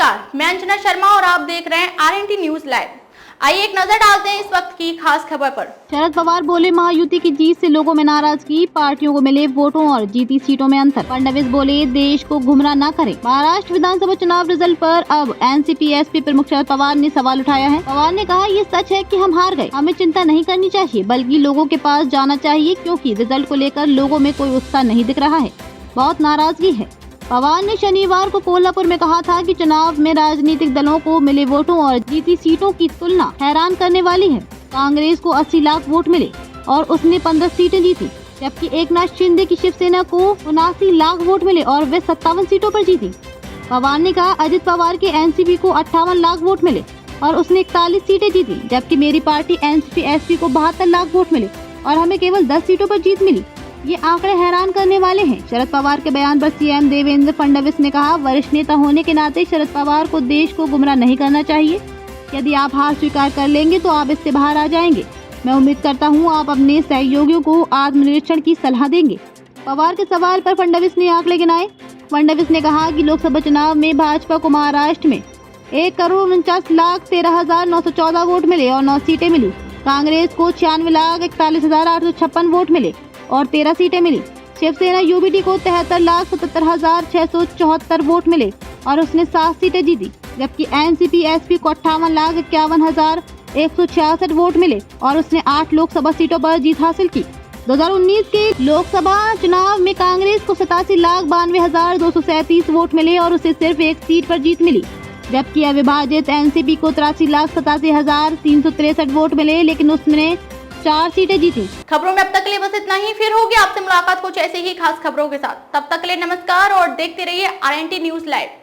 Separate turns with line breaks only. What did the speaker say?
नमस्कार, मैं अंजना शर्मा और आप देख रहे हैं आरएनटी न्यूज लाइव। आइए एक नजर डालते हैं इस वक्त की खास खबर पर।
शरद पवार बोले महायुति की जीत से लोगों में नाराजगी, पार्टियों को मिले वोटों और जीती सीटों में अंतर। फडणवीस बोले देश को गुमराह न करें। महाराष्ट्र विधानसभा चुनाव रिजल्ट पर अब एनसीपी एसपी प्रमुख शरद पवार ने सवाल उठाया है। पवार ने कहा, ये सच है कि हम हार गए, हमें चिंता नहीं करनी चाहिए बल्कि लोगों के पास जाना चाहिए, क्योंकि रिजल्ट को लेकर लोगों में कोई उत्साह नहीं दिख रहा है, बहुत नाराजगी है। पवार ने शनिवार को कोल्हापुर में कहा था कि चुनाव में राजनीतिक दलों को मिले वोटों और जीती सीटों की तुलना हैरान करने वाली है। कांग्रेस को 80 लाख वोट मिले और उसने 15 सीटें जीती, जबकि एकनाथ शिंदे की शिवसेना को 79 लाख वोट मिले और वे 57 सीटों पर जीती। पवार ने कहा, अजित पवार के एनसीपी को 58 लाख वोट मिले और उसने 41 सीटें जीती, जबकि मेरी पार्टी एनसीपी एसपी को 72 लाख वोट मिले और हमें केवल 10 सीटों पर जीत मिली। ये आंकड़े हैरान करने वाले हैं। शरद पवार के बयान पर सीएम देवेंद्र फडणवीस ने कहा, वरिष्ठ नेता होने के नाते शरद पवार को देश को गुमराह नहीं करना चाहिए। यदि आप हार स्वीकार कर लेंगे तो आप इससे बाहर आ जाएंगे। मैं उम्मीद करता हूं आप अपने सहयोगियों को आत्मनिरीक्षण की सलाह देंगे। पवार के सवाल पर फडणवीस ने आंकड़े गिनाए। फडणवीस ने कहा कि लोकसभा चुनाव में भाजपा को महाराष्ट्र में 1,49,13,914 वोट मिले और 9 सीटें मिली। कांग्रेस को 96,41,856 वोट मिले और 13 सीटें मिली। शिवसेना यूबीटी को 73,77,674 वोट मिले और उसने 7 सीटें जीती, जबकि एनसीपी एसपी को 58,51,166 वोट मिले और उसने 8 लोकसभा सीटों पर जीत हासिल की। 2019 के लोकसभा चुनाव में कांग्रेस को 87,92,237 वोट मिले और उसे सिर्फ 1 सीट पर जीत मिली, जबकि अविभाजित एनसीपी को 83,87,363 वोट मिले, लेकिन उसने 4 सीटें जीती।
खबरों में अब तक के लिए बस इतना ही। फिर होगी आपसे मुलाकात कुछ ऐसे ही खास खबरों के साथ। तब तक के लिए नमस्कार और देखते रहिए आरएनटी न्यूज लाइव।